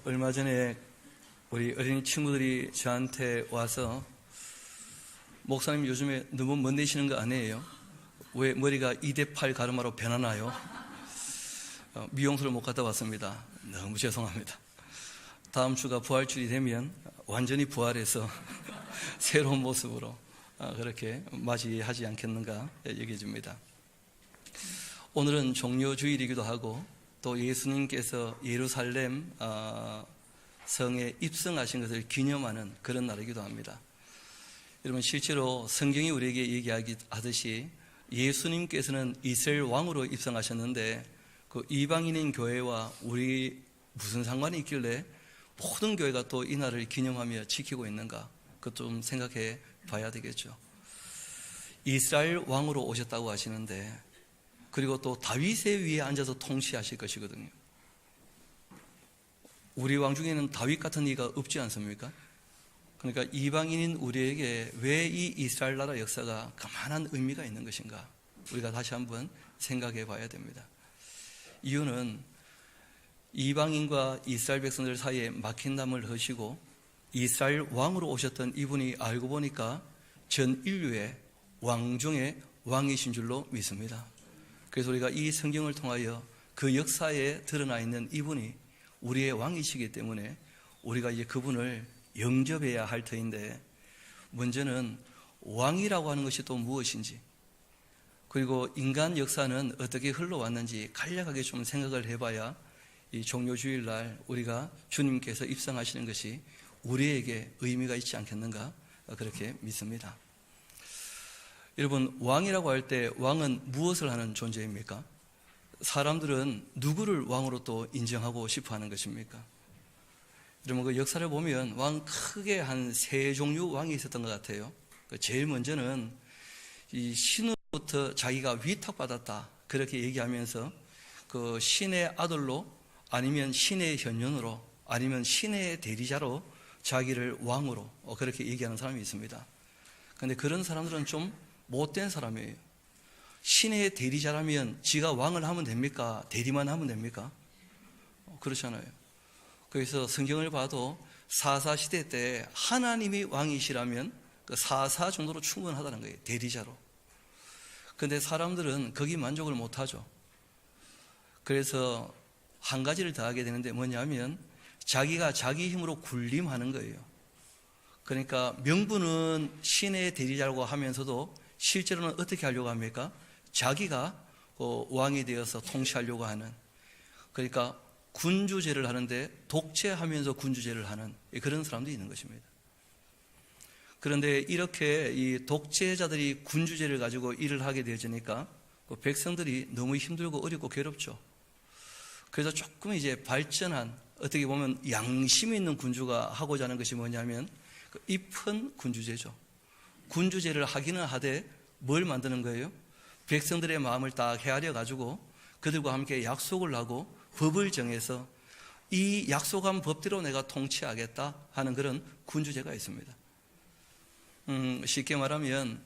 얼마 전에 우리 어린이 친구들이 저한테 와서 목사님 요즘에 너무 멋내시는 거 아니에요? 왜 머리가 2대8 가르마로 변하나요? 미용실을 못 갔다 왔습니다. 너무 죄송합니다. 다음 주가 부활주일이 되면 완전히 부활해서 새로운 모습으로 그렇게 맞이하지 않겠는가 여겨집니다. 오늘은 종료주일이기도 하고 또 예수님께서 예루살렘 성에 입성하신 것을 기념하는 그런 날이기도 합니다. 여러분, 실제로 성경이 우리에게 얘기하듯이 예수님께서는 이스라엘 왕으로 입성하셨는데 그 이방인인 교회와 우리 무슨 상관이 있길래 모든 교회가 또 이 날을 기념하며 지키고 있는가, 그것 좀 생각해 봐야 되겠죠. 이스라엘 왕으로 오셨다고 하시는데, 그리고 또 다윗의 위에 앉아서 통치하실 것이거든요. 우리 왕 중에는 다윗 같은 이가 없지 않습니까? 그러니까 이방인인 우리에게 왜 이 이스라엘 나라 역사가 그만한 의미가 있는 것인가, 우리가 다시 한번 생각해 봐야 됩니다. 이유는 이방인과 이스라엘 백성들 사이에 막힌 담을 허시고 이스라엘 왕으로 오셨던 이분이 알고 보니까 전 인류의 왕 중에 왕이신 줄로 믿습니다. 그래서 우리가 이 성경을 통하여 그 역사에 드러나 있는 이분이 우리의 왕이시기 때문에 우리가 이제 그분을 영접해야 할 터인데, 먼저는 왕이라고 하는 것이 또 무엇인지, 그리고 인간 역사는 어떻게 흘러왔는지 간략하게 좀 생각을 해봐야 이 종료주일날 우리가 주님께서 입성하시는 것이 우리에게 의미가 있지 않겠는가, 그렇게 믿습니다. 여러분, 왕이라고 할 때 왕은 무엇을 하는 존재입니까? 사람들은 누구를 왕으로 또 인정하고 싶어 하는 것입니까? 여러분, 그 역사를 보면 왕 크게 한 세 종류 왕이 있었던 것 같아요. 제일 먼저는 이 신으로부터 자기가 위탁받았다 그렇게 얘기하면서 그 신의 아들로, 아니면 신의 현년으로, 아니면 신의 대리자로 자기를 왕으로 그렇게 얘기하는 사람이 있습니다. 그런데 그런 사람들은 좀 못된 사람이에요. 신의 대리자라면 지가 왕을 하면 됩니까? 대리만 하면 됩니까? 그렇잖아요. 그래서 성경을 봐도 사사시대 때 하나님이 왕이시라면 그 사사 정도로 충분하다는 거예요. 대리자로. 그런데 사람들은 거기 만족을 못하죠. 그래서 한 가지를 더 하게 되는데 뭐냐면 자기가 자기 힘으로 군림하는 거예요. 그러니까 명분은 신의 대리자라고 하면서도 실제로는 어떻게 하려고 합니까? 자기가 왕이 되어서 통치하려고 하는, 그러니까 군주제를 하는데 독재하면서 군주제를 하는 그런 사람도 있는 것입니다. 그런데 이렇게 이 독재자들이 군주제를 가지고 일을 하게 되어지니까 백성들이 너무 힘들고 어렵고 괴롭죠. 그래서 조금 이제 발전한, 어떻게 보면 양심 있는 군주가 하고자 하는 것이 뭐냐면 잎은 군주제죠. 군주제를 하기는 하되 뭘 만드는 거예요? 백성들의 마음을 딱 헤아려 가지고 그들과 함께 약속을 하고 법을 정해서 이 약속한 법대로 내가 통치하겠다 하는 그런 군주제가 있습니다. 쉽게 말하면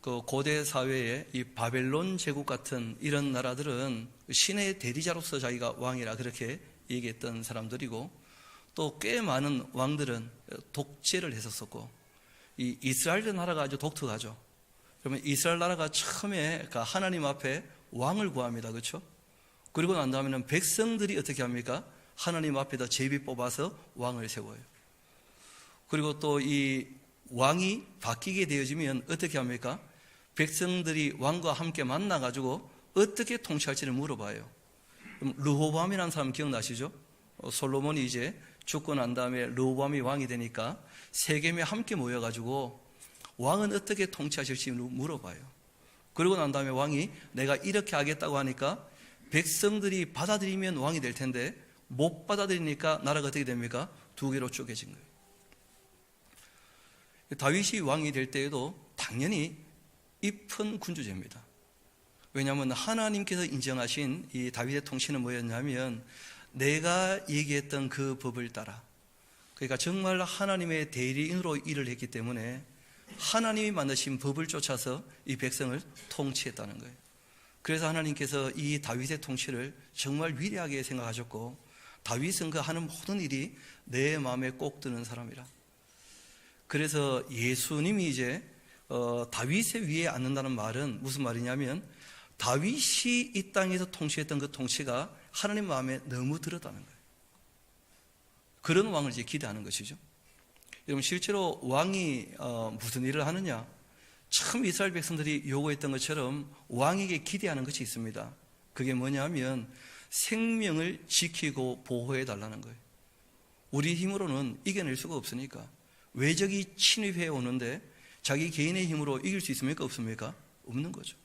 그 고대 사회에 이 바벨론 제국 같은 이런 나라들은 신의 대리자로서 자기가 왕이라 그렇게 얘기했던 사람들이고, 또 꽤 많은 왕들은 독재를 했었고, 이 이스라엘 나라가 아주 독특하죠. 그러면 이스라엘 나라가 처음에 하나님 앞에 왕을 구합니다. 그렇죠? 그리고 난 다음에는 백성들이 어떻게 합니까? 하나님 앞에다 제비 뽑아서 왕을 세워요. 그리고 또 이 왕이 바뀌게 되어지면 어떻게 합니까? 백성들이 왕과 함께 만나가지고 어떻게 통치할지를 물어봐요. 르호보암이라는 사람 기억나시죠? 솔로몬이 이제 죽고 난 다음에 르호보암이 왕이 되니까 세겜에 함께 모여가지고 왕은 어떻게 통치하실지 물어봐요. 그러고 난 다음에 왕이 내가 이렇게 하겠다고 하니까 백성들이 받아들이면 왕이 될 텐데 못 받아들이니까 나라가 어떻게 됩니까? 두 개로 쪼개진 거예요. 다윗이 왕이 될 때에도 당연히 잎은 군주제입니다. 왜냐하면 하나님께서 인정하신 이 다윗의 통치는 뭐였냐면 내가 얘기했던 그 법을 따라, 그러니까 정말 하나님의 대리인으로 일을 했기 때문에 하나님이 만드신 법을 쫓아서 이 백성을 통치했다는 거예요. 그래서 하나님께서 이 다윗의 통치를 정말 위대하게 생각하셨고, 다윗은 그 하는 모든 일이 내 마음에 꼭 드는 사람이라. 그래서 예수님이 이제 다윗의 위에 앉는다는 말은 무슨 말이냐면 다윗이 이 땅에서 통치했던 그 통치가 하나님 마음에 너무 들었다는 거예요. 그런 왕을 이제 기대하는 것이죠. 여러분, 실제로 왕이 무슨 일을 하느냐? 참 이스라엘 백성들이 요구했던 것처럼 왕에게 기대하는 것이 있습니다. 그게 뭐냐면 생명을 지키고 보호해 달라는 거예요. 우리 힘으로는 이겨낼 수가 없으니까. 외적이 침입해 오는데 자기 개인의 힘으로 이길 수 있습니까? 없습니까? 없는 거죠.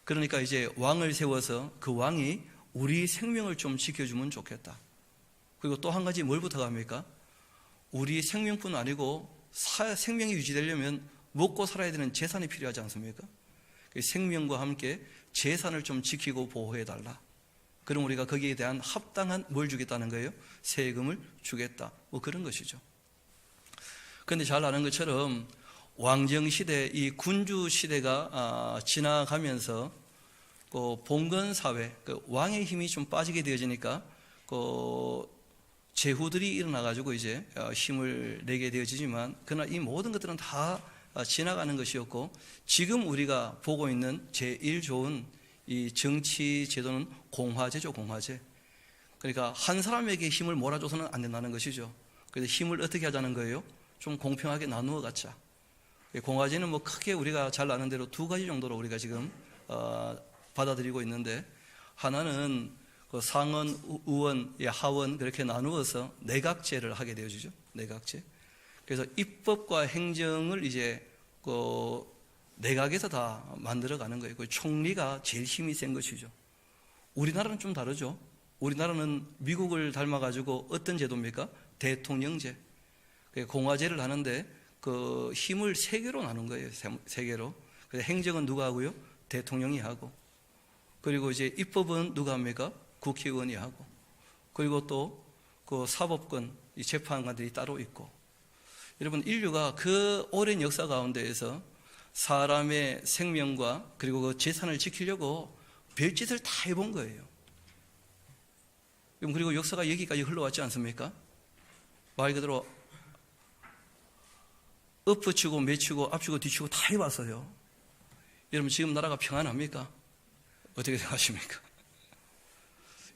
그러니까 이제 왕을 세워서 그 왕이 우리 생명을 좀 지켜주면 좋겠다. 그리고 또 한 가지 뭘 부탁합니까? 우리 생명뿐 아니고 생명이 유지되려면 먹고 살아야 되는 재산이 필요하지 않습니까? 생명과 함께 재산을 좀 지키고 보호해달라. 그럼 우리가 거기에 대한 합당한 뭘 주겠다는 거예요? 세금을 주겠다. 뭐 그런 것이죠. 그런데 잘 아는 것처럼 왕정시대, 이 군주시대가 지나가면서 그 봉건사회, 그 왕의 힘이 좀 빠지게 되어지니까 그 제후들이 일어나가지고 이제 힘을 내게 되어지지만, 그러나 이 모든 것들은 다 지나가는 것이었고, 지금 우리가 보고 있는 제일 좋은 이 정치 제도는 공화제죠, 공화제. 그러니까 한 사람에게 힘을 몰아줘서는 안 된다는 것이죠. 그래서 힘을 어떻게 하자는 거예요? 좀 공평하게 나누어 갖자. 공화제는 뭐 크게 우리가 잘 아는 대로 두 가지 정도로 우리가 지금 받아들이고 있는데, 하나는 그 상원, 의원, 하원 그렇게 나누어서 내각제를 하게 되어지죠. 내각제. 그래서 입법과 행정을 이제 그 내각에서 다 만들어가는 거예요. 그 총리가 제일 힘이 센 것이죠. 우리나라는 좀 다르죠. 우리나라는 미국을 닮아가지고 어떤 제도입니까? 대통령제. 공화제를 하는데 그 힘을 세 개로 나눈 거예요. 세 개로. 그래서 행정은 누가 하고요? 대통령이 하고. 그리고 이제 입법은 누가 합니까? 국회의원이 하고. 그리고 또 그 사법권, 이 재판관들이 따로 있고. 여러분, 인류가 그 오랜 역사 가운데에서 사람의 생명과 그리고 그 재산을 지키려고 별짓을 다 해본 거예요. 그리고 역사가 여기까지 흘러왔지 않습니까? 말 그대로 엎어치고 매치고 앞치고 뒤치고 다 해봤어요. 여러분, 지금 나라가 평안합니까? 어떻게 생각하십니까?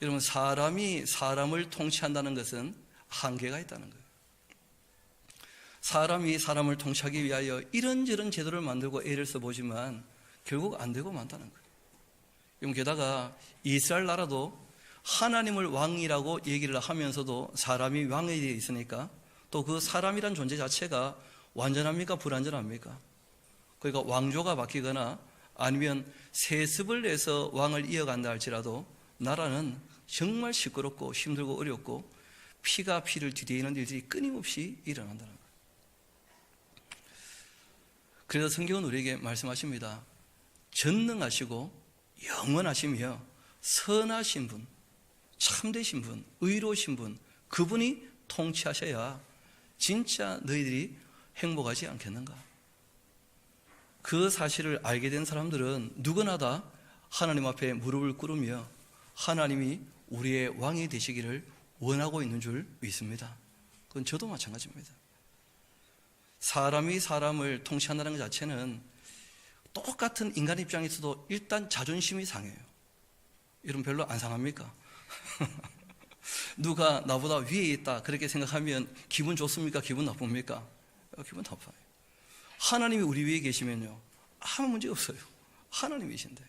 여러분, 사람이 사람을 통치한다는 것은 한계가 있다는 거예요. 사람이 사람을 통치하기 위하여 이런저런 제도를 만들고 애를 써보지만 결국 안 되고 만다는 거예요. 게다가 이스라엘 나라도 하나님을 왕이라고 얘기를 하면서도 사람이 왕이 되어 있으니까 또 그 사람이란 존재 자체가 완전합니까? 불완전합니까? 그러니까 왕조가 바뀌거나 아니면 세습을 내서 왕을 이어간다 할지라도 나라는 정말 시끄럽고 힘들고 어렵고 피가 피를 뒤대이는 일들이 끊임없이 일어난다는 거예요. 그래서 성경은 우리에게 말씀하십니다. 전능하시고 영원하시며 선하신 분, 참되신 분, 의로우신 분, 그분이 통치하셔야 진짜 너희들이 행복하지 않겠는가? 그 사실을 알게 된 사람들은 누구나 다 하나님 앞에 무릎을 꿇으며 하나님이 우리의 왕이 되시기를 원하고 있는 줄 믿습니다. 그건 저도 마찬가지입니다. 사람이 사람을 통치한다는 것 자체는 똑같은 인간 입장에서도 일단 자존심이 상해요. 여러분, 별로 안 상합니까? 누가 나보다 위에 있다 그렇게 생각하면 기분 좋습니까? 기분 나쁩니까? 기분 나빠요. 하나님이 우리 위에 계시면요 아무 문제 없어요. 하나님이신데.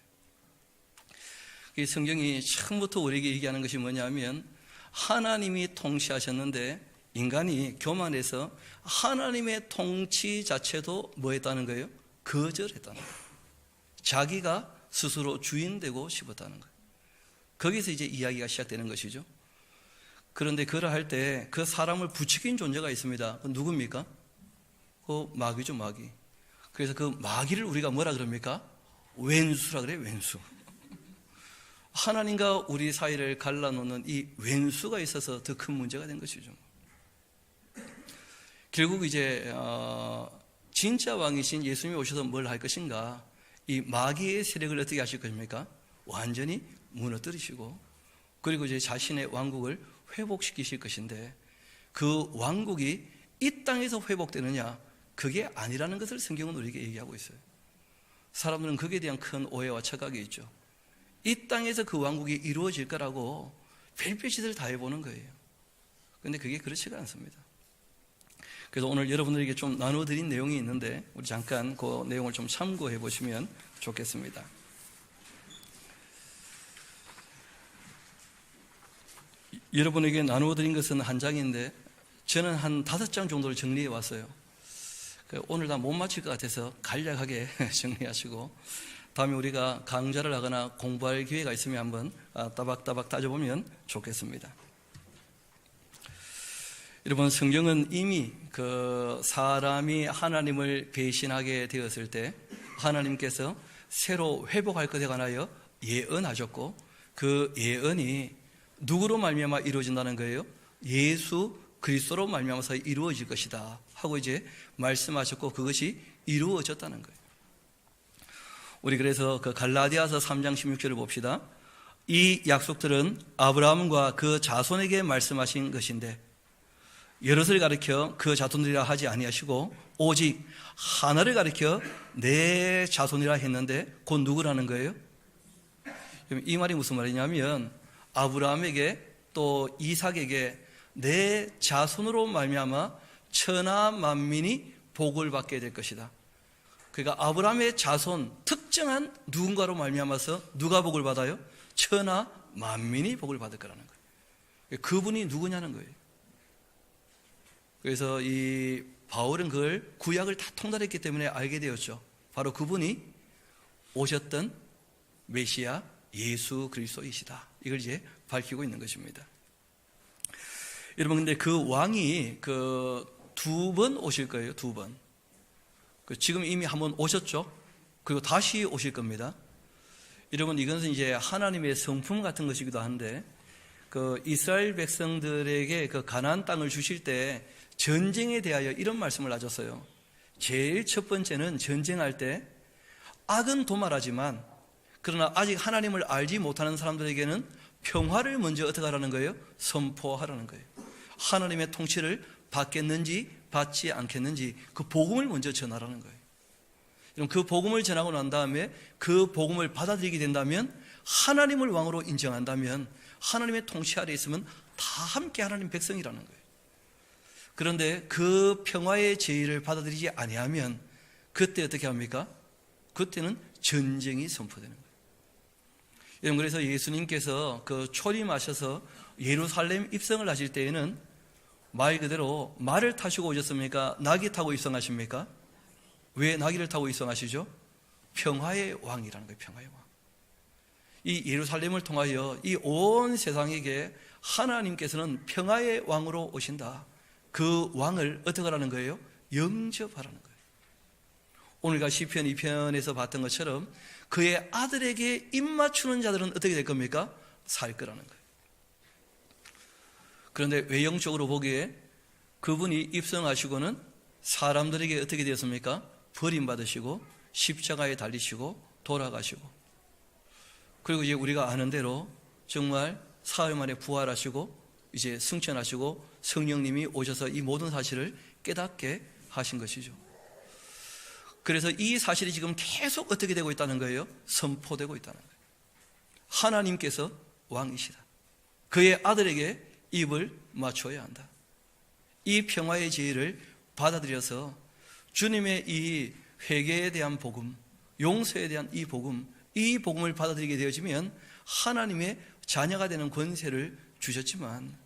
성경이 처음부터 우리에게 얘기하는 것이 뭐냐면 하나님이 통치하셨는데 인간이 교만해서 하나님의 통치 자체도 뭐 했다는 거예요? 거절했다는 거예요. 자기가 스스로 주인 되고 싶었다는 거예요. 거기서 이제 이야기가 시작되는 것이죠. 그런데 그를 할 때 그 사람을 부추긴 존재가 있습니다. 그건 누굽니까? 그 마귀죠, 마귀. 그래서 그 마귀를 우리가 뭐라 그럽니까? 왼수라 그래요, 왼수. 하나님과 우리 사이를 갈라놓는 이 왼수가 있어서 더 큰 문제가 된 것이죠. 결국 이제 진짜 왕이신 예수님이 오셔서 뭘 할 것인가? 이 마귀의 세력을 어떻게 하실 것입니까? 완전히 무너뜨리시고, 그리고 이제 자신의 왕국을 회복시키실 것인데 그 왕국이 이 땅에서 회복되느냐? 그게 아니라는 것을 성경은 우리에게 얘기하고 있어요. 사람들은 거기에 대한 큰 오해와 착각이 있죠. 이 땅에서 그 왕국이 이루어질 거라고 별별 짓을 다 해보는 거예요. 그런데 그게 그렇지가 않습니다. 그래서 오늘 여러분들에게 좀 나눠드린 내용이 있는데 우리 잠깐 그 내용을 좀 참고해 보시면 좋겠습니다. 여러분에게 나누어드린 것은 한 장인데 저는 한 5장 정도를 정리해 왔어요. 오늘 다 못 마칠 것 같아서 간략하게 정리하시고 다음에 우리가 강좌를 하거나 공부할 기회가 있으면 한번 따박따박 따져보면 좋겠습니다. 여러분, 성경은 이미 그 사람이 하나님을 배신하게 되었을 때 하나님께서 새로 회복할 것에 관하여 예언하셨고 그 예언이 누구로 말미암아 이루어진다는 거예요? 예수 그리스도로 말미암아서 이루어질 것이다 하고 이제 말씀하셨고 그것이 이루어졌다는 거예요. 우리 그래서 그 갈라디아서 3장 16절을 봅시다. 이 약속들은 아브라함과 그 자손에게 말씀하신 것인데 여럿을 가리켜 그 자손이라 하지 아니하시고 오직 하나를 가리켜 내 자손이라 했는데 곧 누구라는 거예요? 이 말이 무슨 말이냐면 아브라함에게 또 이삭에게 내 자손으로 말미암아 천하 만민이 복을 받게 될 것이다. 그러니까 아브라함의 자손 특정한 누군가로 말미암아서 누가 복을 받아요? 천하 만민이 복을 받을 거라는 거예요. 그분이 누구냐는 거예요. 그래서 이 바울은 그걸 구약을 다 통달했기 때문에 알게 되었죠. 바로 그분이 오셨던 메시아 예수 그리스도이시다. 이걸 이제 밝히고 있는 것입니다. 여러분, 근데 그 왕이 그 2번 오실 거예요. 2번. 지금 이미 한번 오셨죠. 그리고 다시 오실 겁니다. 여러분, 이것은 이제 하나님의 성품 같은 것이기도 한데 그 이스라엘 백성들에게 그 가나안 땅을 주실 때 전쟁에 대하여 이런 말씀을 하셨어요. 제일 첫 번째는 전쟁할 때 악은 도말하지만 그러나 아직 하나님을 알지 못하는 사람들에게는 평화를 먼저 어떻게 하라는 거예요? 선포하라는 거예요. 하나님의 통치를 받겠는지 받지 않겠는지 그 복음을 먼저 전하라는 거예요. 그럼 그 복음을 전하고 난 다음에 그 복음을 받아들이게 된다면 하나님을 왕으로 인정한다면 하나님의 통치 아래 있으면 다 함께 하나님 백성이라는 거예요. 그런데 그 평화의 제의를 받아들이지 아니하면 그때 어떻게 합니까? 그때는 전쟁이 선포되는 거예요. 여러분, 그래서 예수님께서 그 초림하셔서 예루살렘 입성을 하실 때에는 말 그대로 말을 타시고 오셨습니까? 나귀 타고 입성하십니까? 왜 나귀를 타고 입성하시죠? 평화의 왕이라는 거예요. 평화의 왕. 이 예루살렘을 통하여 이 온 세상에게 하나님께서는 평화의 왕으로 오신다. 그 왕을 어떻게 하라는 거예요? 영접하라는 거예요. 오늘과 시편 2편에서 봤던 것처럼 그의 아들에게 입맞추는 자들은 어떻게 될 겁니까? 살 거라는 거예요. 그런데 외형적으로 보기에 그분이 입성하시고는 사람들에게 어떻게 되었습니까? 버림받으시고 십자가에 달리시고 돌아가시고 그리고 이제 우리가 아는 대로 정말 사흘 만에 부활하시고 이제 승천하시고 성령님이 오셔서 이 모든 사실을 깨닫게 하신 것이죠. 그래서 이 사실이 지금 계속 어떻게 되고 있다는 거예요? 선포되고 있다는 거예요. 하나님께서 왕이시다. 그의 아들에게 입을 맞춰야 한다. 이 평화의 지혜를 받아들여서 주님의 이 회개에 대한 복음, 용서에 대한 이 복음을 받아들이게 되어지면 하나님의 자녀가 되는 권세를 주셨지만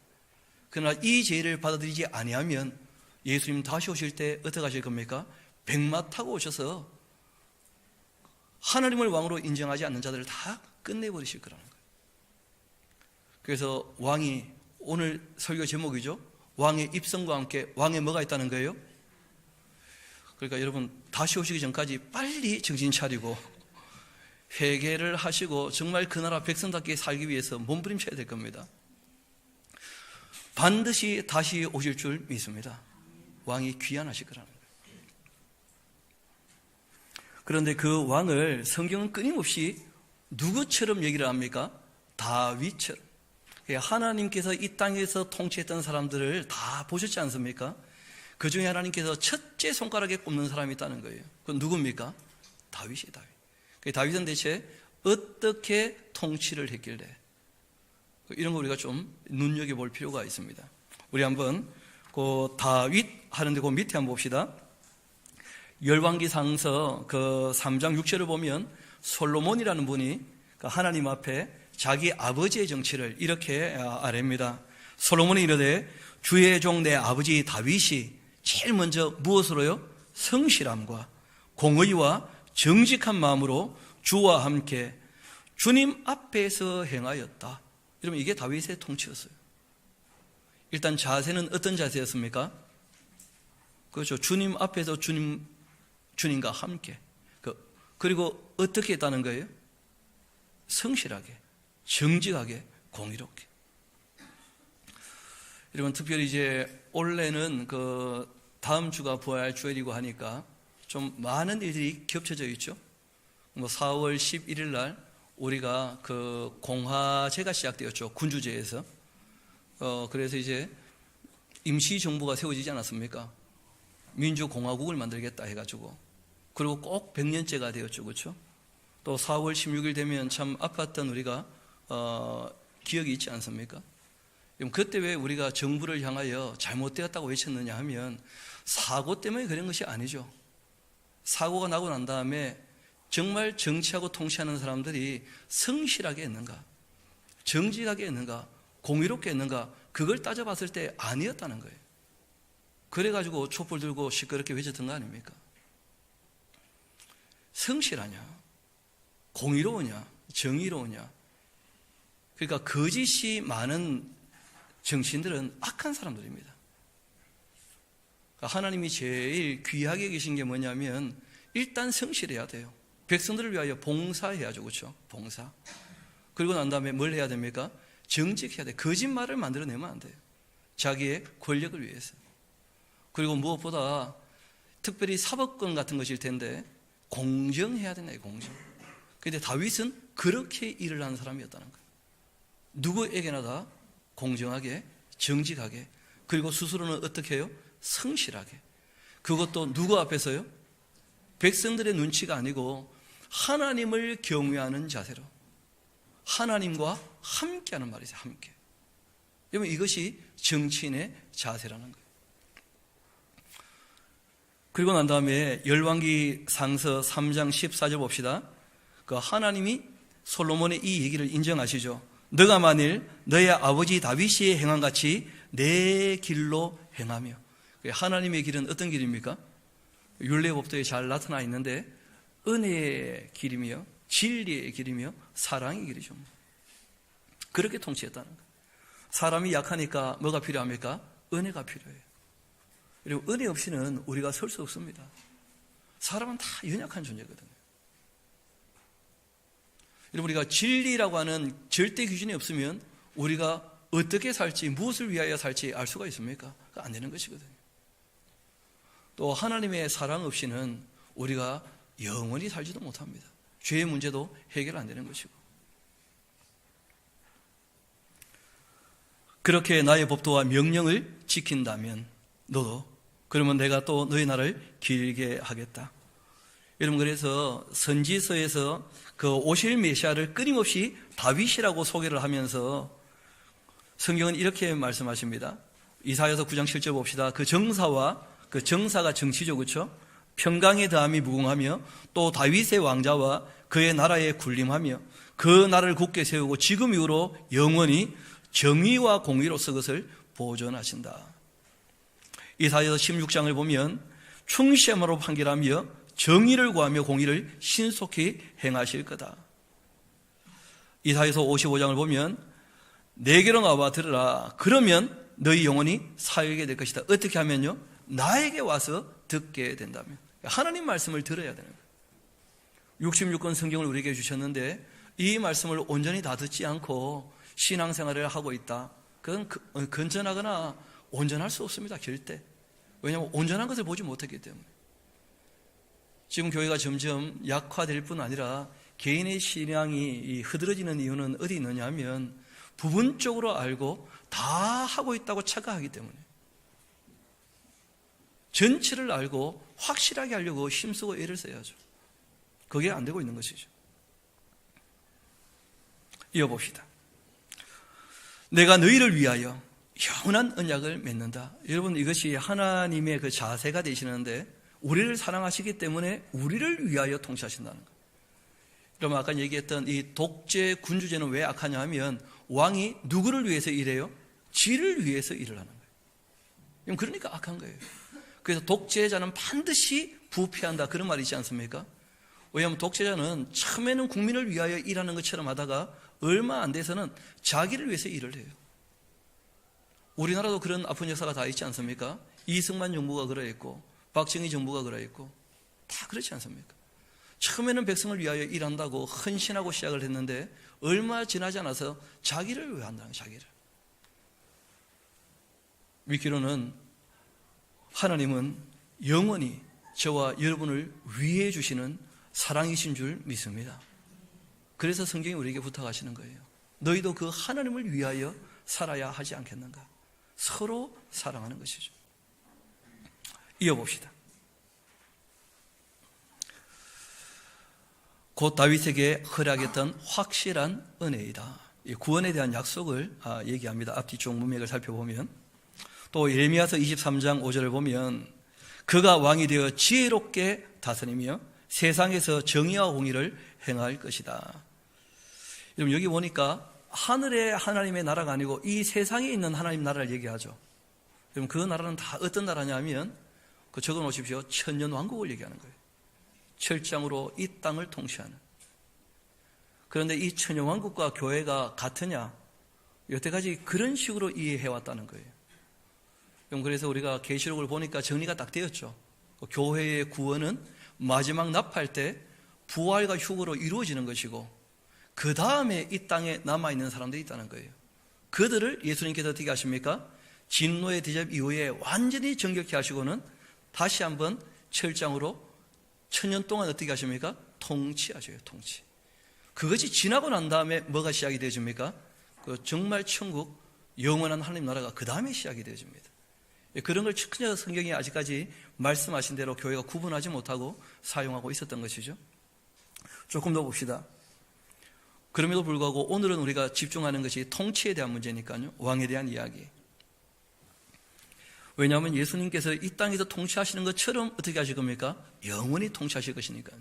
그러나 이 지혜를 받아들이지 아니하면 예수님 다시 오실 때 어떻게 하실 겁니까? 백마 타고 오셔서 하나님을 왕으로 인정하지 않는 자들을 다 끝내버리실 거라는 거예요. 그래서 왕이 오늘 설교 제목이죠. 왕의 입성과 함께 왕에 뭐가 있다는 거예요? 그러니까 여러분 다시 오시기 전까지 빨리 정신 차리고 회개를 하시고 정말 그 나라 백성답게 살기 위해서 몸부림쳐야 될 겁니다. 반드시 다시 오실 줄 믿습니다. 왕이 귀환하실 거라는 거예요. 그런데 그 왕을 성경은 끊임없이 누구처럼 얘기를 합니까? 다윗처럼. 하나님께서 이 땅에서 통치했던 사람들을 다 보셨지 않습니까? 그 중에 하나님께서 첫째 손가락에 꼽는 사람이 있다는 거예요. 그건 누굽니까? 다윗이에요. 다윗. 다윗은 대체 어떻게 통치를 했길래, 이런 거 우리가 좀 눈여겨볼 필요가 있습니다. 우리 한번 그 다윗 하는데 그 밑에 한번 봅시다. 열왕기상서 그 3장 6절을 보면 솔로몬이라는 분이 하나님 앞에 자기 아버지의 정치를 이렇게 아뢰입니다. 솔로몬이 이르되 주의 종 내 아버지 다윗이 제일 먼저 무엇으로요? 성실함과 공의와 정직한 마음으로 주와 함께 주님 앞에서 행하였다. 이러면 이게 다윗의 통치였어요. 일단 자세는 어떤 자세였습니까? 그렇죠. 주님 앞에서 주님과 함께. 그리고 어떻게 했다는 거예요? 성실하게, 정직하게, 공의롭게. 여러분, 특별히 이제 올해는 그 다음 주가 부활 주일이고 하니까 좀 많은 일들이 겹쳐져 있죠. 4월 11일 날 우리가 그 공화제가 시작되었죠. 군주제에서. 그래서 이제 임시정부가 세워지지 않았습니까? 민주공화국을 만들겠다 해가지고. 그리고 꼭 100년째가 되었죠. 그렇죠? 또 4월 16일 되면 참 아팠던 우리가 기억이 있지 않습니까? 그때 왜 우리가 정부를 향하여 잘못되었다고 외쳤느냐 하면 사고 때문에 그런 것이 아니죠. 사고가 나고 난 다음에 정말 정치하고 통치하는 사람들이 성실하게 했는가, 정직하게 했는가, 공의롭게 했는가, 그걸 따져봤을 때 아니었다는 거예요. 그래가지고 촛불 들고 시끄럽게 외쳤던 거 아닙니까? 성실하냐, 공의로우냐, 정의로우냐. 그러니까 거짓이 많은 정치인들은 악한 사람들입니다. 하나님이 제일 귀하게 계신 게 뭐냐면 일단 성실해야 돼요. 백성들을 위하여 봉사해야죠. 그렇죠? 봉사. 그리고 난 다음에 뭘 해야 됩니까? 정직해야 돼요. 거짓말을 만들어내면 안 돼요. 자기의 권력을 위해서. 그리고 무엇보다 특별히 사법권 같은 것일 텐데 공정해야 되나요? 공정. 그런데 다윗은 그렇게 일을 하는 사람이었다는 거예요. 누구에게나 다 공정하게, 정직하게, 그리고 스스로는 어떻게 해요? 성실하게. 그것도 누구 앞에서요? 백성들의 눈치가 아니고 하나님을 경외하는 자세로, 하나님과 함께하는 말이죠. 함께. 여러분, 이것이 정치인의 자세라는 거예요. 그리고 난 다음에 열왕기 상서 3장 14절 봅시다. 그 하나님이 솔로몬의 이 얘기를 인정하시죠. 너가 만일 너의 아버지 다윗이 행한 같이 내 길로 행하며. 하나님의 길은 어떤 길입니까? 율례법도에 잘 나타나 있는데 은혜의 길이며 진리의 길이며 사랑의 길이죠. 그렇게 통치했다는 거예요. 사람이 약하니까 뭐가 필요합니까? 은혜가 필요해요. 그리고 은혜 없이는 우리가 설 수 없습니다. 사람은 다 연약한 존재거든요. 여러분, 우리가 진리라고 하는 절대 기준이 없으면 우리가 어떻게 살지, 무엇을 위하여 살지 알 수가 있습니까? 안 되는 것이거든요. 또 하나님의 사랑 없이는 우리가 영원히 살지도 못합니다. 죄의 문제도 해결 안 되는 것이고. 그렇게 나의 법도와 명령을 지킨다면 너도, 그러면 내가 또 너희 날을 길게 하겠다. 여러분, 그래서 선지서에서 그 오실 메시아를 끊임없이 다윗이라고 소개를 하면서 성경은 이렇게 말씀하십니다. 이사야서 9장 7절 봅시다. 그 정사가 정치죠. 그렇죠? 평강의 다함이 무궁하며 또 다윗의 왕자와 그의 나라에 군림하며 그 나라를 굳게 세우고 지금 이후로 영원히 정의와 공의로서 그것을 보존하신다. 이사야서 16장을 보면 충실함으로 판결하며 정의를 구하며 공의를 신속히 행하실 거다. 이사야서 55장을 보면 내게로 나와 들으라. 그러면 너희 영혼이 살게 될 것이다. 어떻게 하면요? 나에게 와서 듣게 된다면. 하나님 말씀을 들어야 되는 거예요. 66권 성경을 우리에게 주셨는데 이 말씀을 온전히 다 듣지 않고 신앙생활을 하고 있다. 그건 건전하거나 온전할 수 없습니다. 절대. 왜냐하면 온전한 것을 보지 못했기 때문에. 지금 교회가 점점 약화될 뿐 아니라 개인의 신앙이 흐드러지는 이유는 어디 있느냐 하면 부분적으로 알고 다 하고 있다고 착각하기 때문에 전체를 알고 확실하게 하려고 힘쓰고 애를 써야죠. 그게 안 되고 있는 것이죠. 이어봅시다. 내가 너희를 위하여 영원한 언약을 맺는다. 여러분, 이것이 하나님의 그 자세가 되시는데 우리를 사랑하시기 때문에 우리를 위하여 통치하신다는 거예요. 그럼 아까 얘기했던 이 독재 군주제는 왜 악하냐 하면 왕이 누구를 위해서 일해요? 지를 위해서 일을 하는 거예요. 그러니까 악한 거예요. 그래서 독재자는 반드시 부패한다, 그런 말이 있지 않습니까? 왜냐하면 독재자는 처음에는 국민을 위하여 일하는 것처럼 하다가 얼마 안 돼서는 자기를 위해서 일을 해요. 우리나라도 그런 아픈 역사가 다 있지 않습니까? 이승만 정부가 그러했고 박정희 정부가 그러했고 다 그렇지 않습니까? 처음에는 백성을 위하여 일한다고 헌신하고 시작을 했는데 얼마 지나지 않아서 자기를 위해 한다는 거예요. 자기를. 믿기로는 하나님은 영원히 저와 여러분을 위해 주시는 사랑이신 줄 믿습니다. 그래서 성경이 우리에게 부탁하시는 거예요. 너희도 그 하나님을 위하여 살아야 하지 않겠는가? 서로 사랑하는 것이죠. 이어봅시다. 곧 다윗에게 허락했던 확실한 은혜이다. 구원에 대한 약속을 얘기합니다. 앞뒤 쪽 문맥을 살펴보면 또 예레미야서 23장 5절을 보면 그가 왕이 되어 지혜롭게 다스리며 세상에서 정의와 공의를 행할 것이다. 여러분, 여기 보니까 하늘의 하나님의 나라가 아니고 이 세상에 있는 하나님 나라를 얘기하죠. 여러분, 그 나라는 다 어떤 나라냐면 적어 놓으십시오. 천년왕국을 얘기하는 거예요. 철장으로 이 땅을 통치하는. 그런데 이 천년왕국과 교회가 같으냐? 여태까지 그런 식으로 이해해왔다는 거예요. 그래서 우리가 계시록을 보니까 정리가 딱 되었죠. 교회의 구원은 마지막 납할 때 부활과 휴거로 이루어지는 것이고 그 다음에 이 땅에 남아있는 사람들이 있다는 거예요. 그들을 예수님께서 어떻게 하십니까? 진노의 대접 이후에 완전히 정결케 하시고는 다시 한번 철장으로 천년 동안 어떻게 하십니까? 통치하셔요. 통치. 그것이 지나고 난 다음에 뭐가 시작이 되어집니까? 정말 천국, 영원한 하나님 나라가 그 다음에 시작이 되어집니다. 그런 걸 전혀 성경이 아직까지 말씀하신 대로 교회가 구분하지 못하고 사용하고 있었던 것이죠. 조금 더 봅시다. 그럼에도 불구하고 오늘은 우리가 집중하는 것이 통치에 대한 문제니까요. 왕에 대한 이야기. 왜냐하면 예수님께서 이 땅에서 통치하시는 것처럼 어떻게 하실 겁니까? 영원히 통치하실 것이니까요.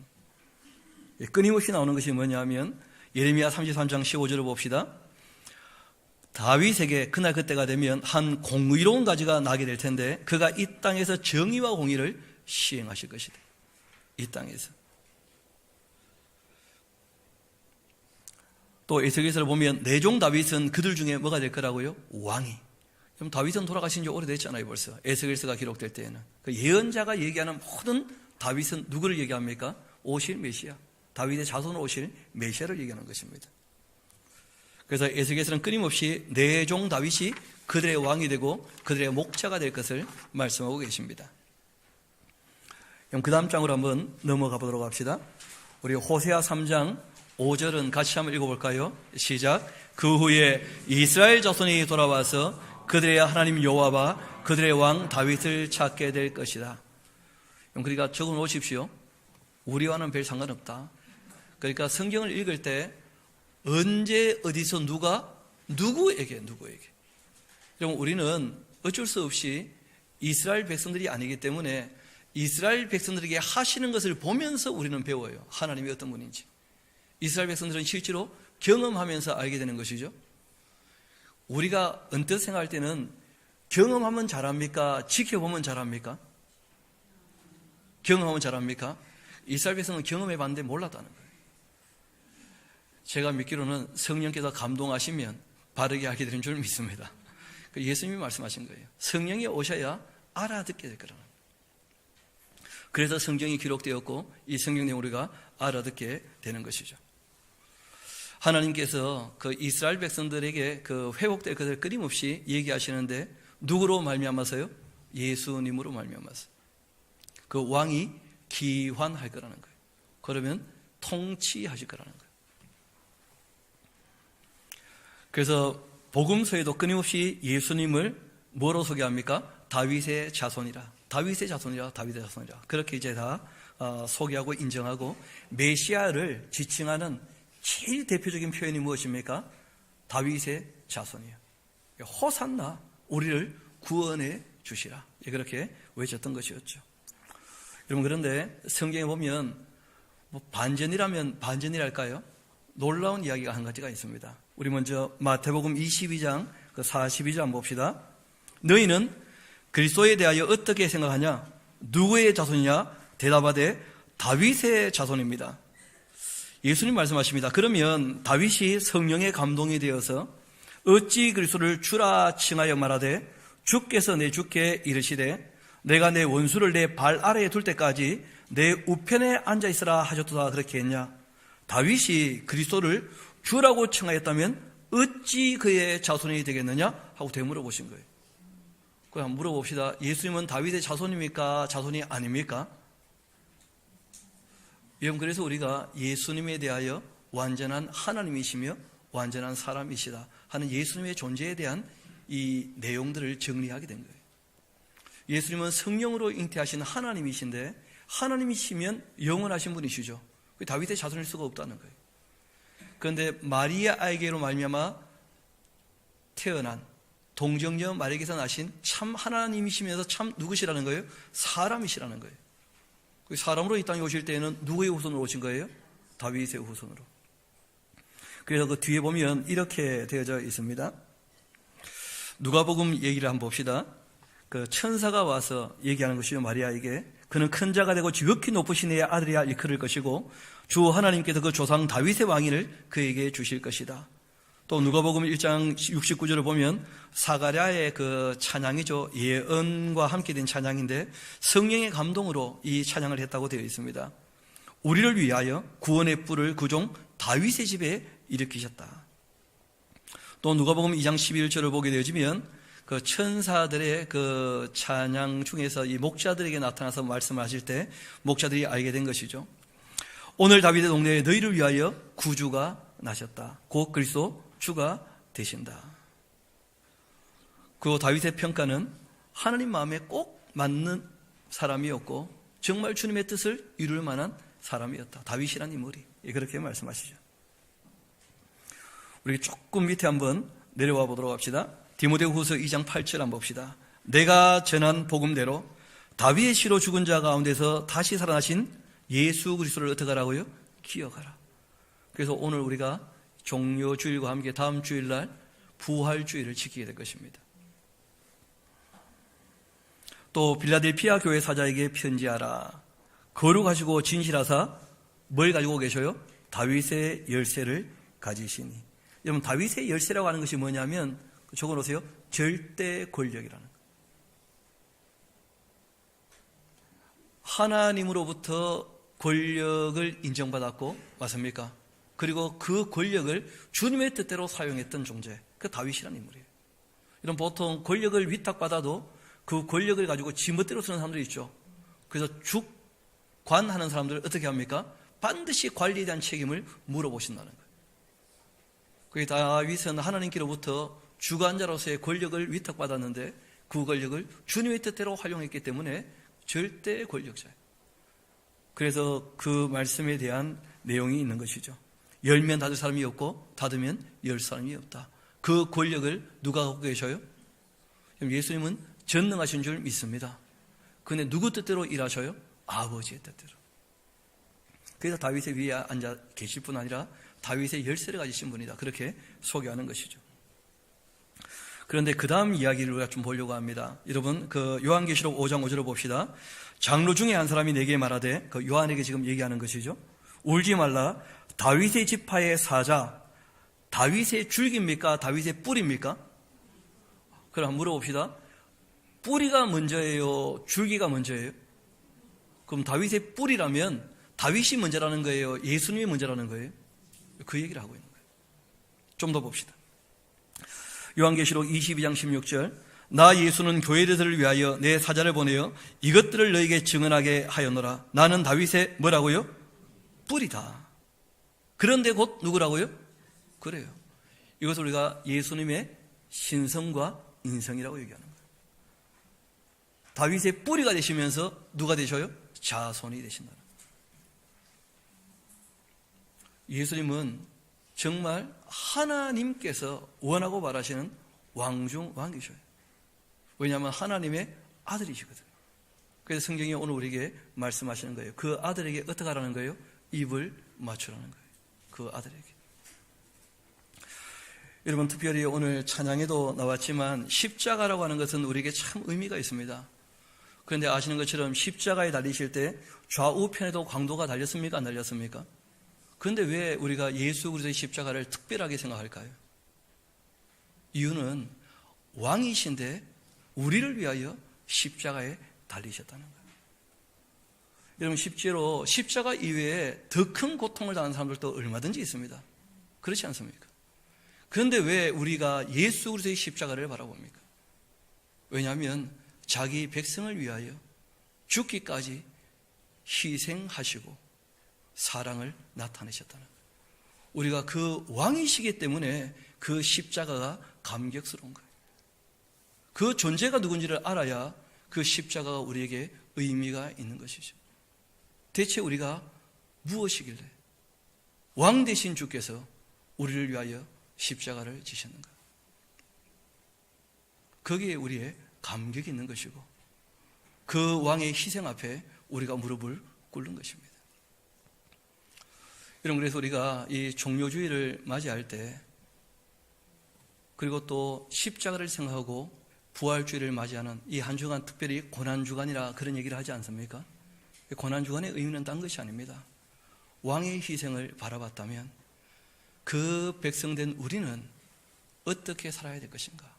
끊임없이 나오는 것이 뭐냐면 예레미야 33장 15절을 봅시다. 다윗에게 그날 그때가 되면 한 공의로운 가지가 나게 될 텐데 그가 이 땅에서 정의와 공의를 시행하실 것이다. 이 땅에서. 또 에스겔서를 보면 내 종 다윗은 그들 중에 뭐가 될 거라고요? 왕이. 그럼 다윗은 돌아가신 지 오래됐잖아요. 벌써 에스겔서가 기록될 때에는 그 예언자가 얘기하는 모든 다윗은 누구를 얘기합니까? 오실 메시아, 다윗의 자손으로 오실 메시아를 얘기하는 것입니다. 그래서 에스겔서는 끊임없이 내 종 다윗이 그들의 왕이 되고 그들의 목자가 될 것을 말씀하고 계십니다. 그럼 그 다음 장으로 한번 넘어가 보도록 합시다. 우리 호세아 3장 5절은 같이 한번 읽어볼까요? 시작. 그 후에 이스라엘 자손이 돌아와서 그들의 하나님 여호와와 그들의 왕 다윗을 찾게 될 것이다. 그러니까 적어 놓으십시오. 우리와는 별 상관없다. 그러니까 성경을 읽을 때 언제 어디서 누가 누구에게 그럼 우리는 어쩔 수 없이 이스라엘 백성들이 아니기 때문에 이스라엘 백성들에게 하시는 것을 보면서 우리는 배워요. 하나님이 어떤 분인지. 이스라엘 백성들은 실제로 경험하면서 알게 되는 것이죠. 우리가 언뜻 생각할 때는 경험하면 잘합니까? 지켜보면 잘합니까? 경험하면 잘합니까? 이스라엘 백성은 경험해 봤는데 몰랐다는 거예요. 제가 믿기로는 성령께서 감동하시면 바르게 알게 되는 줄 믿습니다. 예수님이 말씀하신 거예요. 성령이 오셔야 알아듣게 될 거라는 거예요. 그래서 성경이 기록되었고 이 성경 내용 우리가 알아듣게 되는 것이죠. 하나님께서 그 이스라엘 백성들에게 그 회복될 것을 끊임없이 얘기하시는데 누구로 말미암아서요? 예수님으로 말미암아서. 그 왕이 기환할 거라는 거예요. 그러면 통치하실 거라는 거예요. 그래서 복음서에도 끊임없이 예수님을 뭐로 소개합니까? 다윗의 자손이라. 그렇게 이제 다 소개하고 인정하고, 메시아를 지칭하는 제일 대표적인 표현이 무엇입니까? 다윗의 자손이요. 호산나, 우리를 구원해 주시라. 그렇게 외쳤던 것이었죠. 여러분, 그런데 성경에 보면 반전이라면 반전이랄까요? 놀라운 이야기가 한 가지가 있습니다. 우리 먼저 마태복음 22장 42절 봅시다. 너희는 그리스도에 대하여 어떻게 생각하냐? 누구의 자손이냐? 대답하되 다윗의 자손입니다. 예수님 말씀하십니다. 그러면 다윗이 성령의 감동이 되어서 어찌 그리스도를 주라 칭하여 말하되 주께서 내 주께 이르시되 내가 내 원수를 내 발 아래에 둘 때까지 내 우편에 앉아 있으라 하셨도다 그렇게 했냐? 다윗이 그리스도를 주라고 칭하였다면 어찌 그의 자손이 되겠느냐? 하고 되물어보신 거예요. 그럼 한번 물어봅시다. 예수님은 다윗의 자손입니까? 자손이 아닙니까? 여러분, 그래서 우리가 예수님에 대하여 완전한 하나님이시며 완전한 사람이시다 하는 예수님의 존재에 대한 이 내용들을 정리하게 된 거예요. 예수님은 성령으로 잉태하신 하나님이신데, 하나님이시면 영원하신 분이시죠. 다윗의 자손일 수가 없다는 거예요. 그런데 마리아에게로 말미암아 태어난 동정녀 마리아에게서 나신 참 하나님이시면서 참 누구시라는 거예요? 사람이시라는 거예요. 사람으로 이 땅에 오실 때에는 누구의 후손으로 오신 거예요? 다윗의 후손으로. 그래서 그 뒤에 보면 이렇게 되어져 있습니다. 누가복음 얘기를 한번 봅시다. 그 천사가 와서 얘기하는 것이죠. 마리아에게 그는 큰 자가 되고 지극히 높으신 이의 아들이야 일컬을 것이고 주 하나님께서 그 조상 다윗의 왕위를 그에게 주실 것이다. 또 누가복음 1장 69절을 보면 사가랴의 그 찬양이죠. 예언과 함께 된 찬양인데 성령의 감동으로 이 찬양을 했다고 되어 있습니다. 우리를 위하여 구원의 뿔을 그 종 다윗의 집에 일으키셨다. 또 누가복음 2장 11절을 보게 되어지면 그 천사들의 그 찬양 중에서 이 목자들에게 나타나서 말씀하실 때 목자들이 알게 된 것이죠. 오늘 다윗의 동네에 너희를 위하여 구주가 나셨다. 곧 그리스도 주가 되신다. 그 다윗의 평가는 하나님 마음에 꼭 맞는 사람이었고 정말 주님의 뜻을 이룰 만한 사람이었다. 다윗이란 인물이 그렇게 말씀하시죠. 우리 조금 밑에 한번 내려와 보도록 합시다. 디모데후서 2장 8절 한번 봅시다. 내가 전한 복음대로 다윗의 씨로 죽은 자 가운데서 다시 살아나신 예수 그리스도를 어떻게 하라고요? 기억하라. 그래서 오늘 우리가 종료주일과 함께 다음 주일날 부활주일을 지키게 될 것입니다. 또 빌라델피아 교회 사자에게 편지하라. 거룩하시고 진실하사 뭘 가지고 계셔요? 다윗의 열쇠를 가지시니. 여러분, 다윗의 열쇠라고 하는 것이 뭐냐면 적어놓으세요. 절대 권력이라는 거예요. 하나님으로부터 권력을 인정받았고 맞습니까? 그리고 그 권력을 주님의 뜻대로 사용했던 존재, 그 다윗이라는 인물이에요. 이런 보통 권력을 위탁받아도 그 권력을 가지고 지멋대로 쓰는 사람들이 있죠. 그래서 주관하는 사람들을 어떻게 합니까? 반드시 관리에 대한 책임을 물어보신다는 거예요. 그 다윗은 하나님께로부터 주관자로서의 권력을 위탁받았는데 그 권력을 주님의 뜻대로 활용했기 때문에 절대 권력자예요. 그래서 그 말씀에 대한 내용이 있는 것이죠. 열면 닫을 사람이 없고 닫으면 열 사람이 없다. 그 권력을 누가 갖고 계셔요? 예수님은 전능하신 줄 믿습니다. 그런데 누구 뜻대로 일하셔요? 아버지의 뜻대로. 그래서 다윗의 위에 앉아 계실 뿐 아니라 다윗의 열쇠를 가지신 분이다. 그렇게 소개하는 것이죠. 그런데 그 다음 이야기를 우리가 좀 보려고 합니다. 여러분, 그 요한계시록 5장 5절을 봅시다. 장로 중에 한 사람이 내게 말하되, 그 요한에게 지금 얘기하는 것이죠. 울지 말라. 다윗의 지파의 사자, 다윗의 줄기입니까? 다윗의 뿔입니까? 그럼 물어봅시다. 뿌리가 먼저예요? 줄기가 먼저예요? 그럼 다윗의 뿔이라면 다윗이 먼저라는 거예요? 예수님이 먼저라는 거예요? 그 얘기를 하고 있는 거예요. 좀 더 봅시다. 요한계시록 22장 16절. 나 예수는 교회들을 위하여 내 사자를 보내어 이것들을 너에게 증언하게 하였노라. 나는 다윗의 뭐라고요? 뿔이다. 그런데 곧 누구라고요? 그래요. 이것을 우리가 예수님의 신성과 인성이라고 얘기하는 거예요. 다윗의 뿌리가 되시면서 누가 되셔요? 자손이 되신다는 거예요. 예수님은 정말 하나님께서 원하고 바라시는 왕중 왕이셔요. 왜냐하면 하나님의 아들이시거든요. 그래서 성경이 오늘 우리에게 말씀하시는 거예요. 그 아들에게 어떻게 하라는 거예요? 입을 맞추라는 거예요. 그 아들에게. 여러분, 특별히 오늘 찬양에도 나왔지만 십자가라고 하는 것은 우리에게 참 의미가 있습니다. 그런데 아시는 것처럼 십자가에 달리실 때 좌우편에도 광도가 달렸습니까? 안 달렸습니까? 그런데 왜 우리가 예수 그리스도의 십자가를 특별하게 생각할까요? 이유는 왕이신데 우리를 위하여 십자가에 달리셨다는 거예요. 여러분, 실제로 십자가 이외에 더 큰 고통을 당하는 사람들도 얼마든지 있습니다. 그렇지 않습니까? 그런데 왜 우리가 예수 그리스도의 십자가를 바라봅니까? 왜냐하면 자기 백성을 위하여 죽기까지 희생하시고 사랑을 나타내셨다는 거예요. 우리가 그 왕이시기 때문에 그 십자가가 감격스러운 거예요. 그 존재가 누군지를 알아야 그 십자가가 우리에게 의미가 있는 것이죠. 대체 우리가 무엇이길래 왕 되신 주께서 우리를 위하여 십자가를 지셨는가? 거기에 우리의 감격이 있는 것이고 그 왕의 희생 앞에 우리가 무릎을 꿇는 것입니다. 여러분, 그래서 우리가 이 종료주의를 맞이할 때 그리고 또 십자가를 생각하고 부활주의를 맞이하는 이 한 주간 특별히 고난주간이라 그런 얘기를 하지 않습니까? 고난주간의 의미는 딴 것이 아닙니다. 왕의 희생을 바라봤다면 그 백성된 우리는 어떻게 살아야 될 것인가?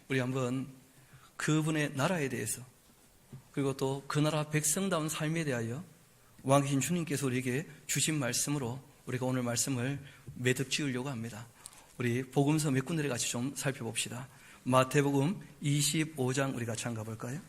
우리 한번 그분의 나라에 대해서 그리고 또 그 나라 백성다운 삶에 대하여 왕이신 주님께서 우리에게 주신 말씀으로 우리가 오늘 말씀을 매듭 지으려고 합니다. 우리 복음서 몇 군데를 같이 좀 살펴봅시다. 마태복음 25장 우리 같이 한번 가볼까요?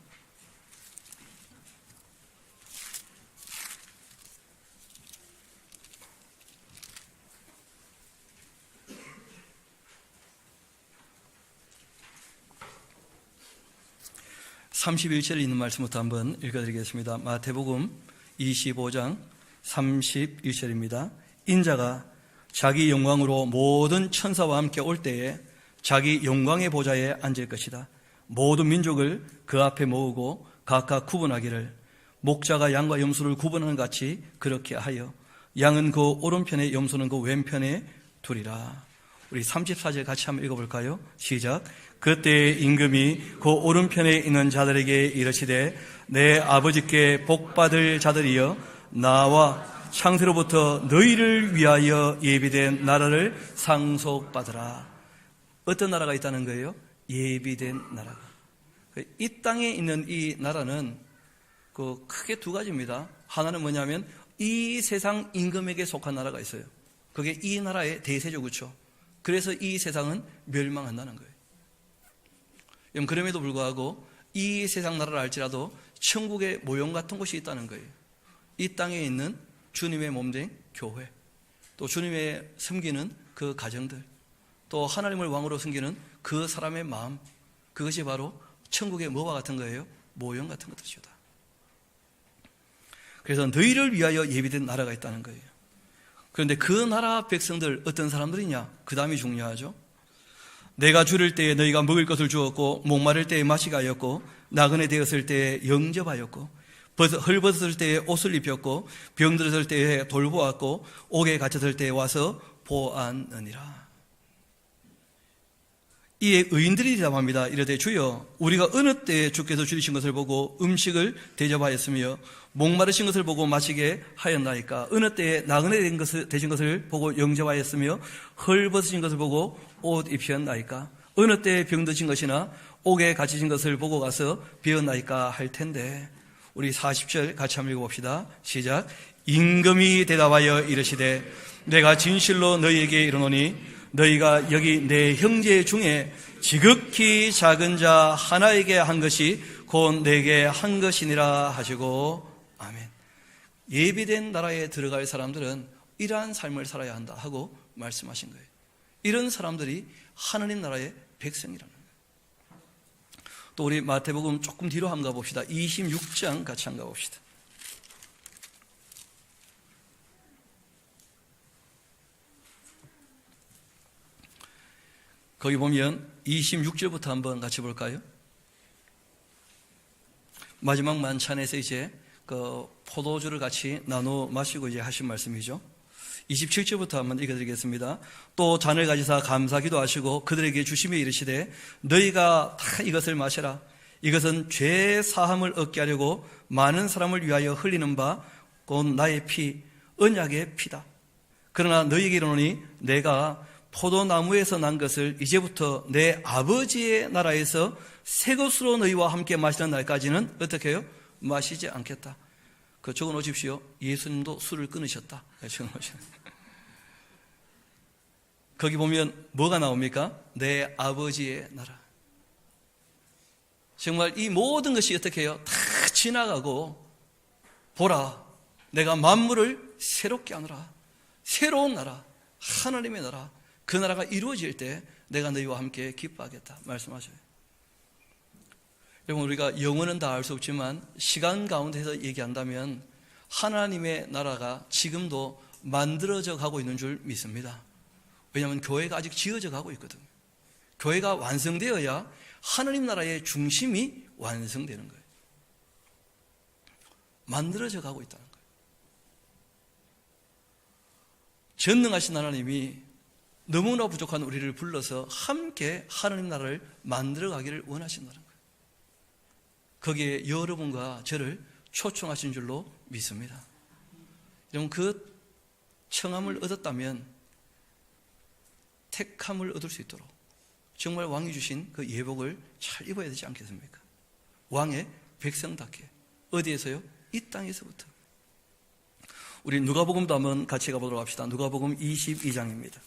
(31절에) 있는 말씀부터 한번 읽어드리겠습니다. 마태복음 25장 31절입니다. 인자가 자기 영광으로 모든 천사와 함께 올 때에 자기 영광의 보좌에 앉을 것이다. 모든 민족을 그 앞에 모으고 각각 구분하기를 목자가 양과 염소를 구분하는 같이 그렇게 하여 양은 그 오른편에 염소는 그 왼편에 두리라. 우리 34절 같이 한번 읽어볼까요? 시작. 그때 임금이 그 오른편에 있는 자들에게 이르시되 내 아버지께 복받을 자들이여 나와 창세로부터 너희를 위하여 예비된 나라를 상속받으라. 어떤 나라가 있다는 거예요? 예비된 나라가. 이 땅에 있는 이 나라는 크게 두 가지입니다. 하나는 뭐냐면 이 세상 임금에게 속한 나라가 있어요. 그게 이 나라의 대세죠. 그렇죠? 그래서 이 세상은 멸망한다는 거예요. 그럼에도 불구하고 이 세상 나라를 알지라도 천국의 모형 같은 곳이 있다는 거예요. 이 땅에 있는 주님의 몸된 교회, 또 주님의 섬기는 그 가정들, 또 하나님을 왕으로 섬기는 그 사람의 마음, 그것이 바로 천국의 뭐와 같은 거예요? 모형 같은 것이다. 그래서 너희를 위하여 예비된 나라가 있다는 거예요. 그런데 그 나라 백성들 어떤 사람들이냐? 그 다음이 중요하죠. 내가 줄일 때에 너희가 먹을 것을 주었고 목마를 때에 마시게 하였고 나그네 되었을 때에 영접하였고 헐벗었을 때에 옷을 입혔고 병들었을 때에 돌보았고 옥에 갇혔을 때에 와서 보았느니라. 이에 의인들이 대답합니다. 이르되 주여 우리가 어느 때에 주께서 줄이신 것을 보고 음식을 대접하였으며 목마르신 것을 보고 마시게 하였나이까? 어느 때에 나그네 되신 것을 보고 영접하였으며 헐벗으신 것을 보고 옷 입혔나이까? 어느 때에 병드신 것이나 옥에 갇히신 것을 보고 가서 비었나이까 할 텐데. 우리 40절 같이 한번 읽어봅시다. 시작. 임금이 대답하여 이르시되 내가 진실로 너희에게 이르노니 너희가 여기 내 형제 중에 지극히 작은 자 하나에게 한 것이 곧 내게 한 것이니라 하시고 아멘. 예비된 나라에 들어갈 사람들은 이러한 삶을 살아야 한다 하고 말씀하신 거예요. 이런 사람들이 하나님 나라의 백성이라는 거예요. 또 우리 마태복음 조금 뒤로 한번 가봅시다. 26장 같이 한번 가봅시다. 거기 보면 26절부터 한번 같이 볼까요? 마지막 만찬에서 이제 그 포도주를 같이 나눠 마시고 이제 하신 말씀이죠. 27절부터 한번 읽어드리겠습니다. 또 잔을 가지사 감사 기도하시고 그들에게 주시며 이르시되 너희가 다 이것을 마셔라. 이것은 죄 사함을 얻게 하려고 많은 사람을 위하여 흘리는 바 곧 나의 피, 언약의 피다. 그러나 너희에게 이르노니 내가 포도나무에서 난 것을 이제부터 내 아버지의 나라에서 새 것으로 너희와 함께 마시는 날까지는 어떻게 해요? 마시지 않겠다. 그 적어 놓으십시오. 예수님도 술을 끊으셨다. 적어 놓으십시오. 거기 보면 뭐가 나옵니까? 내 아버지의 나라. 정말 이 모든 것이 어떻게 해요? 다 지나가고 보라, 내가 만물을 새롭게 하노라. 새로운 나라, 하나님의 나라, 그 나라가 이루어질 때 내가 너희와 함께 기뻐하겠다 말씀하셔요. 여러분, 우리가 영어는 다 알 수 없지만 시간 가운데서 얘기한다면 하나님의 나라가 지금도 만들어져 가고 있는 줄 믿습니다. 왜냐하면 교회가 아직 지어져 가고 있거든요. 교회가 완성되어야 하나님 나라의 중심이 완성되는 거예요. 만들어져 가고 있다는 거예요. 전능하신 하나님이 너무나 부족한 우리를 불러서 함께 하나님 나라를 만들어 가기를 원하신다는 거예요. 거기에 여러분과 저를 초청하신 줄로 믿습니다. 여러분, 그 청함을 얻었다면 택함을 얻을 수 있도록 정말 왕이 주신 그 예복을 잘 입어야 되지 않겠습니까? 왕의 백성답게. 어디에서요? 이 땅에서부터. 우리 누가복음도 한번 같이 가보도록 합시다. 누가복음 22장입니다.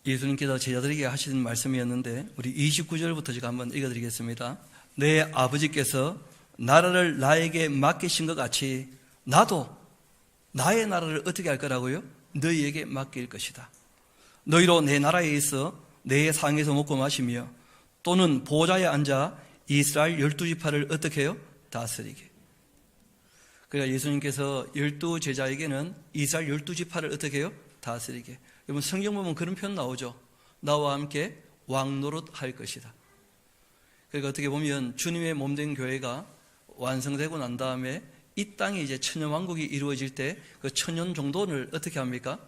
예수님께서 제자들에게 하시는 말씀이었는데 우리 29절부터 제가 한번 읽어드리겠습니다. 내 아버지께서 나라를 나에게 맡기신 것 같이 나도 나의 나라를 어떻게 할 거라고요? 너희에게 맡길 것이다. 너희로 내 나라에 있어 내 상에서 먹고 마시며 또는 보좌에 앉아 이스라엘 12지파를 어떻게 해요? 다스리게. 그러니까 예수님께서 12제자에게는 이스라엘 12지파를 어떻게 해요? 다스리게. 여러분, 성경 보면 그런 표현 나오죠. 나와 함께 왕노릇 할 것이다. 그러니까 어떻게 보면 주님의 몸된 교회가 완성되고 난 다음에 이 땅에 이제 천년왕국이 이루어질 때 그 천년 정도를 어떻게 합니까?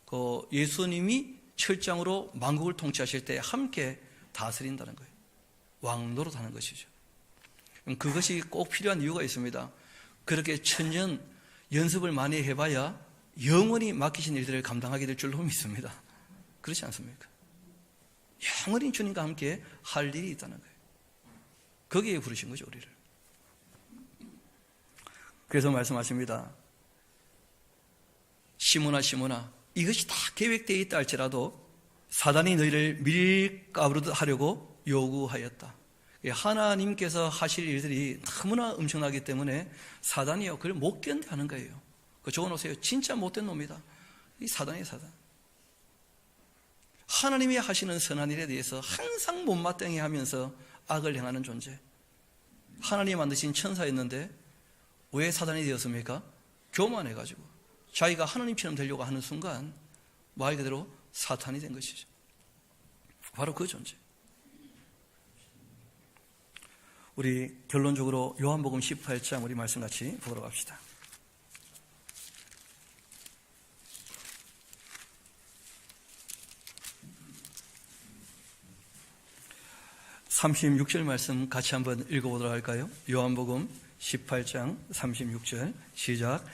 그 예수님이 철장으로 만국을 통치하실 때 함께 다스린다는 거예요. 왕노릇 하는 것이죠. 그것이 꼭 필요한 이유가 있습니다. 그렇게 천년 연습을 많이 해봐야 영원히 맡기신 일들을 감당하게 될 줄로 믿습니다. 그렇지 않습니까? 영원히 주님과 함께 할 일이 있다는 거예요. 거기에 부르신 거죠, 우리를. 그래서 말씀하십니다. 시몬아, 이것이 다 계획되어 있다 할지라도 사단이 너희를 밀가부르듯 하려고 요구하였다. 하나님께서 하실 일들이 너무나 엄청나기 때문에 사단이요, 그걸 못 견뎌하는 거예요. 그 적어놓으세요. 진짜 못된 놈이다. 이 사단이에요, 사단. 하나님이 하시는 선한 일에 대해서 항상 못마땅해 하면서 악을 행하는 존재. 하나님이 만드신 천사였는데 왜 사단이 되었습니까? 교만해가지고 자기가 하나님처럼 되려고 하는 순간 말 그대로 사탄이 된 것이죠. 바로 그 존재. 우리 결론적으로 요한복음 18장 우리 말씀 같이 보러 갑시다. 36절 말씀 같이 한번 읽어보도록 할까요? 요한복음 18장 36절 시작.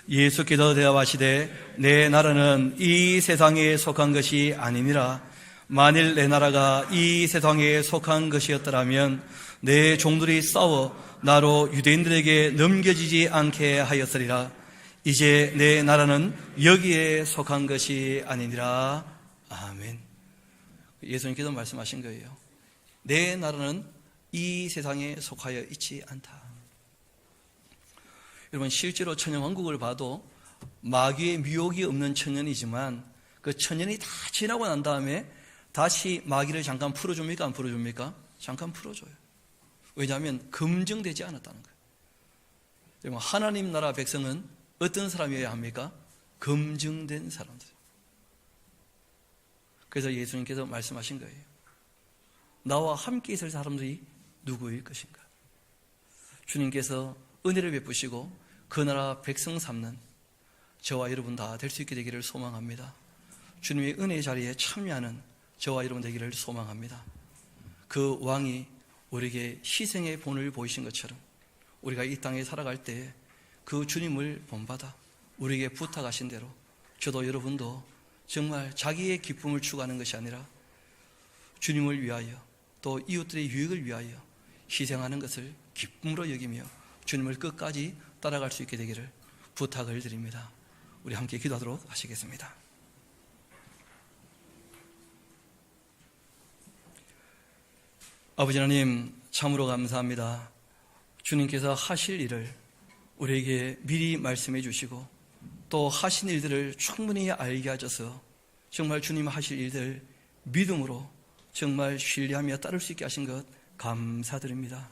예수께서 대답하시되 내 나라는 이 세상에 속한 것이 아니니라. 만일 내 나라가 이 세상에 속한 것이었더라면 내 종들이 싸워 나로 유대인들에게 넘겨지지 않게 하였으리라. 이제 내 나라는 여기에 속한 것이 아니니라. 아멘. 예수님께서 말씀하신 거예요. 내 나라는 이 세상에 속하여 있지 않다. 여러분, 실제로 천년왕국을 봐도 마귀의 미혹이 없는 천년이지만 그 천년이 다 지나고 난 다음에 다시 마귀를 잠깐 풀어줍니까? 안 풀어줍니까? 잠깐 풀어줘요. 왜냐하면 검증되지 않았다는 거예요. 여러분, 하나님 나라 백성은 어떤 사람이어야 합니까? 검증된 사람들. 그래서 예수님께서 말씀하신 거예요. 나와 함께 있을 사람들이 누구일 것인가? 주님께서 은혜를 베푸시고 그 나라 백성 삼는 저와 여러분 다 될 수 있게 되기를 소망합니다. 주님의 은혜의 자리에 참여하는 저와 여러분 되기를 소망합니다. 그 왕이 우리에게 희생의 본을 보이신 것처럼 우리가 이 땅에 살아갈 때 그 주님을 본받아 우리에게 부탁하신 대로 저도 여러분도 정말 자기의 기쁨을 추구하는 것이 아니라 주님을 위하여 또 이웃들의 유익을 위하여 희생하는 것을 기쁨으로 여기며 주님을 끝까지 따라갈 수 있게 되기를 부탁을 드립니다. 우리 함께 기도하도록 하시겠습니다. 아버지 하나님, 참으로 감사합니다. 주님께서 하실 일을 우리에게 미리 말씀해 주시고 또 하신 일들을 충분히 알게 하셔서 정말 주님 하실 일들 믿음으로 정말 신뢰하며 따를 수 있게 하신 것 감사드립니다.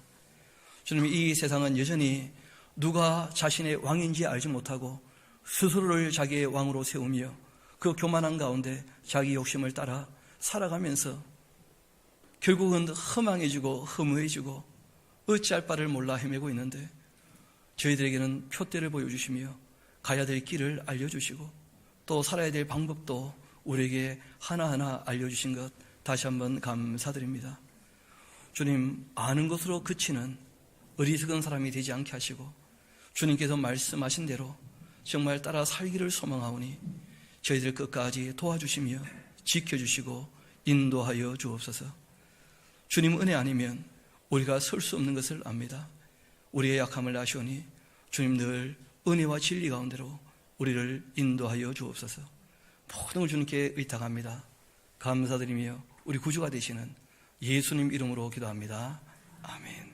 주님, 이 세상은 여전히 누가 자신의 왕인지 알지 못하고 스스로를 자기의 왕으로 세우며 그 교만한 가운데 자기 욕심을 따라 살아가면서 결국은 허망해지고 허무해지고 어찌할 바를 몰라 헤매고 있는데 저희들에게는 표대를 보여주시며 가야 될 길을 알려주시고 또 살아야 될 방법도 우리에게 하나하나 알려주신 것 다시 한번 감사드립니다. 주님, 아는 것으로 그치는 어리석은 사람이 되지 않게 하시고 주님께서 말씀하신 대로 정말 따라 살기를 소망하오니 저희들 끝까지 도와주시며 지켜주시고 인도하여 주옵소서. 주님 은혜 아니면 우리가 설 수 없는 것을 압니다. 우리의 약함을 아시오니 주님 늘 은혜와 진리 가운데로 우리를 인도하여 주옵소서. 모든 걸 주님께 의탁합니다. 감사드리며 우리 구주가 되시는 예수님 이름으로 기도합니다. 아멘.